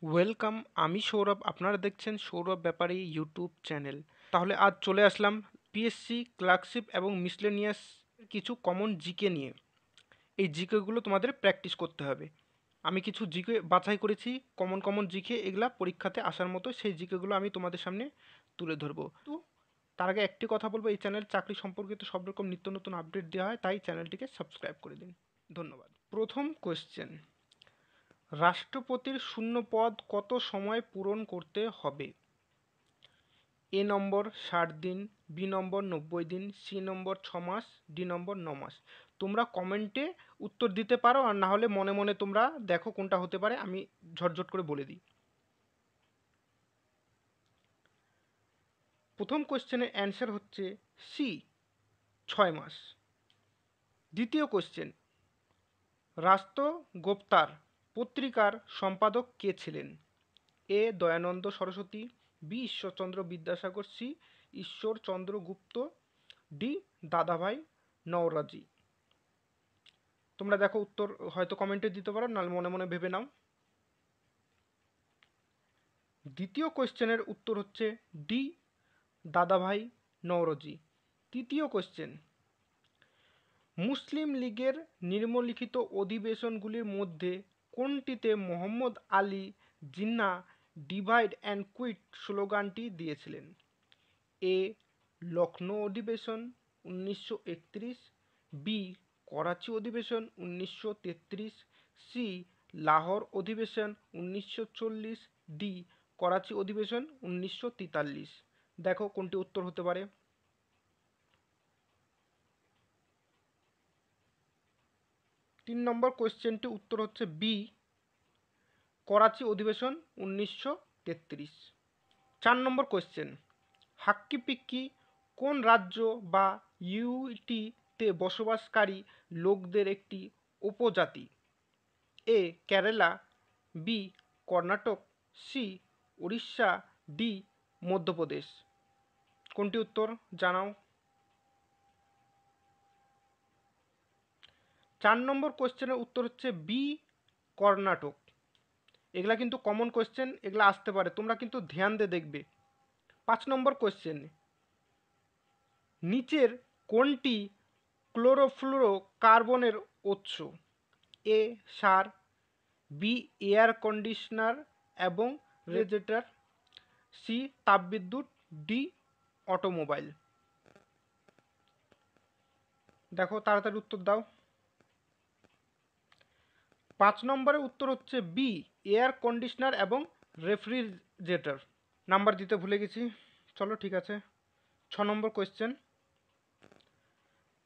Welcome. আমি সৌরভ, আপনারা দেখছেন সৌরভ ব্যাপারী ইউটিউব চ্যানেল। তাহলে আজ চলে আসলাম পিএসসি ক্লার্কশিপ এবং মিসলেনিয়াস কিছু কমন জিকে নিয়ে। এই জিকেগুলো তোমাদের প্র্যাকটিস করতে হবে। আমি কিছু জিকে বাছাই করেছি, কমন কমন জিকে, এগুলা পরীক্ষাতে আসার মতো, সেই জিকেগুলো আমি তোমাদের সামনে তুলে ধরবো। তো তার আগে একটি কথা বলবো, এই চ্যানেল চাকরি সম্পর্কিত সব রকম নিত্য নতুন আপডেট দেওয়া হয়, তাই চ্যানেলটিকে সাবস্ক্রাইব করে দিন। ধন্যবাদ। প্রথম কোয়েশ্চেন, রাষ্ট্রপতির শূন্য পদ কত সময় পূরণ করতে হবে? এ নম্বর 60 দিন, বি নম্বর 90 দিন, সি নম্বর 6 মাস, ডি নম্বর 9 মাস। তোমরা কমেন্টে উত্তর দিতে পারো, আর না হলে মনে মনে তোমরা দেখো কোনটা হতে পারে, আমি ঝটঝট করে বলে দিই। প্রথম কোশ্চেনের অ্যান্সার হচ্ছে সি, 6 মাস। দ্বিতীয় কোশ্চেন, রাষ্ট্রগোপ্তার পত্রিকার সম্পাদক কে ছিলেন? এ দয়ানন্দ সরস্বতী, বি ঈশ্বরচন্দ্র বিদ্যাসাগর, সি ঈশ্বরচন্দ্র গুপ্ত, ডি দাদাভাই নওরোজি। তোমরা দেখো উত্তর হয়তো কমেন্টে দিতে পারো, নাহলে মনে মনে ভেবে নাও। দ্বিতীয় কোশ্চেনের উত্তর হচ্ছে ডি দাদাভাই নওরোজি। তৃতীয় কোশ্চেন, মুসলিম লীগের নিম্নলিখিত অধিবেশনগুলির মধ্যে কোনটিতে Mohammad Ali Jinnah divide and quit স্লোগানটি দিয়েছিলেন? এ লখনৌ অধিবেশন 1931, বি করাচি অধিবেশন 1933, সি লাহোর অধিবেশন 1940, ডি করাচি অধিবেশন 1943। দেখো কোনটি উত্তর হতে পারে। 3 নম্বর কোয়েশ্চেনটি উত্তর হচ্ছে বি করাচি অধিবেশন 1933। 4 নম্বর কোয়েশ্চেন, হাক্কি পিক্কি কোন রাজ্য বা ইউটিতে বসবাসকারী লোকদের একটি উপজাতি? A Kerala, B Karnataka, C Orissa, D Madhya Pradesh. কোনটি উত্তর জানাও। 4 নম্বর কোয়েশ্চেনের উত্তর হচ্ছে বি কর্ণাটক। এগুলা কিন্তু কমন কোয়েশ্চেন, এগুলা আসতে পারে, তোমরা কিন্তু ধ্যান দিয়ে দেখবে। 5 নম্বর কোয়েশ্চেন, নিচের কোনটি ক্লোরোফ্লুরো কার্বনের উৎস? এ সার, বি এয়ার কন্ডিশনার এবং রেফ্রিজারেটর, সি তাপবিদ্যুৎ, ডি অটোমোবাইল। দেখো তাড়াতাড়ি উত্তর দাও। 5 নম্বরের উত্তর হচ্ছে বি এয়ার কন্ডিশনার এবং রেফ্রিজারেটর। নাম্বার দিতে ভুলে গেছি, চলো ঠিক আছে। 6 নম্বর কোয়েশ্চেন,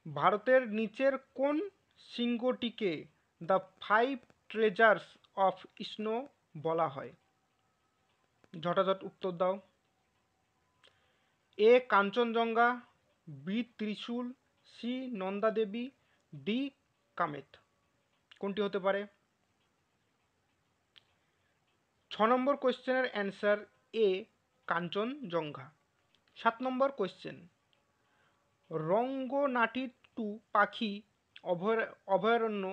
ভারতের নিচের কোন শৃঙ্গটিকে দ্য 5 ট্রেজার্স অফ স্নো বলা হয়? ঝটাঝট উত্তর দাও। A Kangchenjunga, B Trishul, C Nanda Devi, D Kamet. কোনটি হতে পারে? 6 নম্বর কোয়েশ্চেনের answer A Kangchenjunga. 7 number question, Ranganathittu পাখি অভয়ারণ্য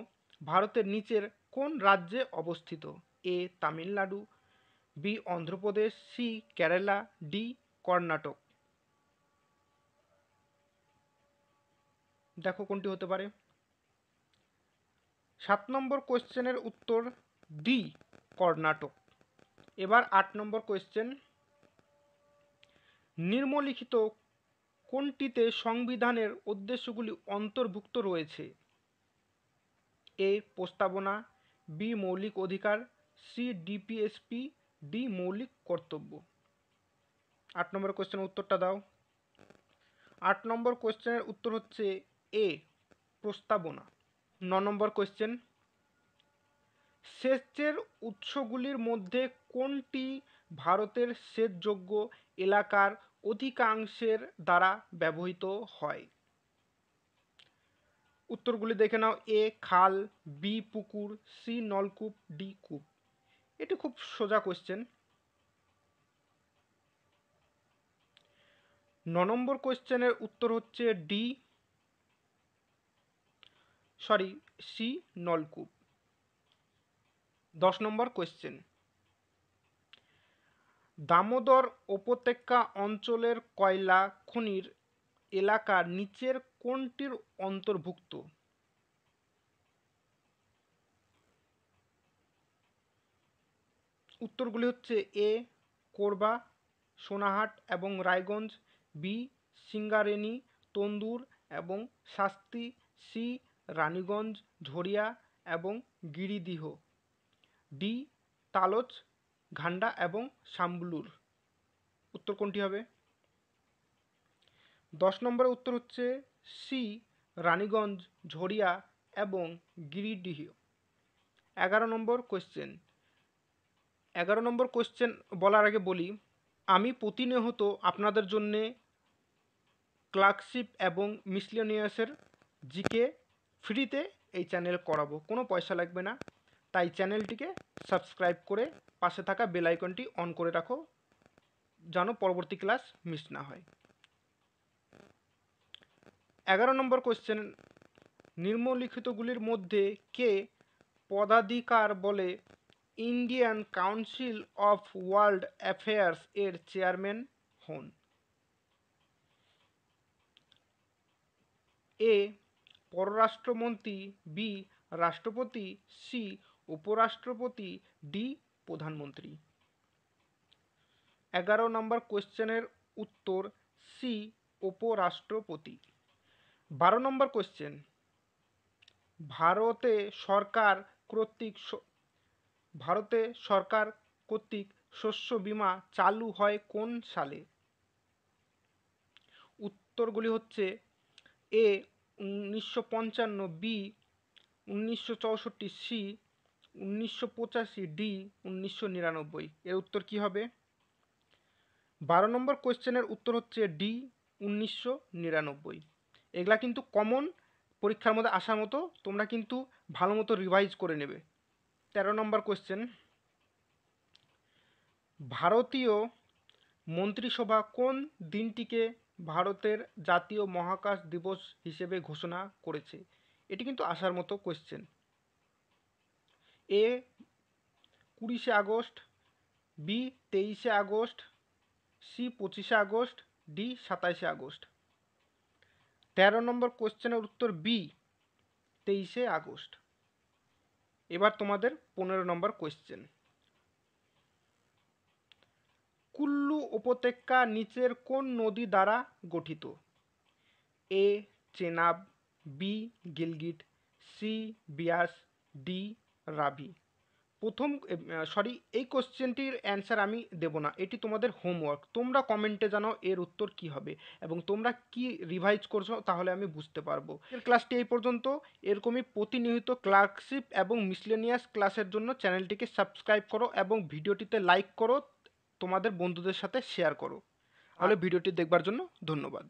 ভারতের নিচের কোন রাজ্যে অবস্থিত? A Tamil Nadu, B Andhra Pradesh, C Kerala, D Karnataka. দেখো কোনটি হতে পারে। 7 নম্বর কোয়েশ্চেনের উত্তর ডি কর্ণাটক। এবার 8 নম্বর কোয়েশ্চেন, নিম্নলিখিত কোনটিতে সংবিধানের উদ্দেশ্যগুলি অন্তর্ভুক্ত রয়েছে? এ প্রস্তাবনা, বি মৌলিক অধিকার, সি ডিপিএসপি, ডি মৌলিক কর্তব্য। 8 নম্বর কোয়েশ্চেনের উত্তরটা দাও। 8 নম্বর কোয়েশ্চেনের উত্তর হচ্ছে এ প্রস্তাবনা। 9 নম্বর কোয়েশ্চেন, সেচের উৎসগুলির মধ্যে কোনটি ভারতের সেচযোগ্য এলাকার অধিকাংশের দ্বারা ব্যবহৃত হয়? উত্তরগুলি দেখে নাও। এ খাল, বি পুকুর, সি নলকূপ, ডি কূপ। এটি খুব সোজা কোয়েশ্চেন। 9 নম্বর কোয়েশ্চেনের উত্তর হচ্ছে সি নলকূপ। 10 নম্বর কোয়েশ্চেন, দামোদর উপত্যকা অঞ্চলের কয়লা খনির এলাকার নিচের কোনটির অন্তর্ভুক্ত? উত্তরগুলি হচ্ছে এ কোরবা, সোনাহাট এবং রায়গঞ্জ, বি সিঙ্গারেনি, তন্দুর এবং শাস্তি, সি রানীগঞ্জ, ঝরিয়া এবং গিরিদিহ, ডি তালোচ, ঘান্ডা এবং শাম্বলুর। উত্তর কোনটি হবে? 10 নম্বরের উত্তর হচ্ছে সি রানীগঞ্জ, ঝরিয়া এবং গিরিডিহ। 11 নম্বর কোয়েশ্চেন। 11 নম্বর কোয়েশ্চেন বলার আগে বলি, আমি প্রতিনিয়ত আপনাদের জন্যে ক্লার্কশিপ এবং মিসলেনিয়াসের জিকে ফ্রিতে এই চ্যানেল করাবো, কোনো পয়সা লাগবে না। তাই চ্যানেলটিকে সাবস্ক্রাইব করে পাশে থাকা বেল আইকনটি অন করে রাখো, যেন পরবর্তী ক্লাস মিস না হয়। 11 নম্বর কোয়েশ্চেন, নিম্নলিখিতগুলির মধ্যে কে পদাধিকার বলে Indian council of world affairs এর চেয়ারম্যান হন? এ পররাষ্ট্রমন্ত্রী, বি রাষ্ট্রপতি, সি উপরাষ্ট্রপতি, ডি প্রধানমন্ত্রী। 11 নম্বর কোয়েশ্চেনের উত্তর সি উপরাষ্ট্রপতি। 12 নম্বর কোয়েশ্চেন, ভারতে সরকার কর্তৃক শস্য বীমা চালু হয় কোন সালে? উত্তরগুলি হচ্ছে এ 1955, বি 1964, সি 1985, ডি 1999। এর উত্তর কি হবে? 12 নম্বর কোয়েশ্চেনের উত্তর হচ্ছে ডি 1999। এগুলা কিন্তু কমন পরীক্ষার মধ্যে আসার মতো, তোমরা কিন্তু ভালো মতো রিভাইজ করে নেবে। 13 নম্বর কোয়েশ্চেন, ভারতীয় মন্ত্রিসভা কোন দিনটিকে ভারতের জাতীয় মহাকাশ দিবস হিসেবে ঘোষণা করেছে? এটি কিন্তু আসার মতো কোয়েশ্চেন। এ 20শে আগস্ট, বি 23শে আগস্ট, সি 25শে আগস্ট, ডি 27শে আগস্ট। 13 নম্বর কোয়েশ্চেনের উত্তর বি 23শে আগস্ট। এবার তোমাদের 15 নম্বর কোয়েশ্চেন, কুল্লু উপত্যকা নিচের কোন নদী দ্বারা গঠিত? এ চেনাব, বি গিলগিট, সি বিয়াস, ডি রাভি। এই কোশ্চেনটির অ্যান্সার আমি দেব না, এটি তোমাদের হোমওয়ার্ক। তোমরা কমেন্টে জানাও এর উত্তর কি হবে এবং তোমরা কি রিভাইজ করছো, তাহলে আমি বুঝতে পারবো। এর ক্লাসটি এই পর্যন্ত। এরকমই প্রতিনিয়ত ক্লার্কশিপ এবং মিসলেনিয়াস ক্লাসের জন্য চ্যানেলটিকে সাবস্ক্রাইব করো এবং ভিডিওটিতে লাইক করো, তোমাদের বন্ধুদের সাথে শেয়ার করো। তাহলে ভিডিওটি দেখবার জন্য ধন্যবাদ।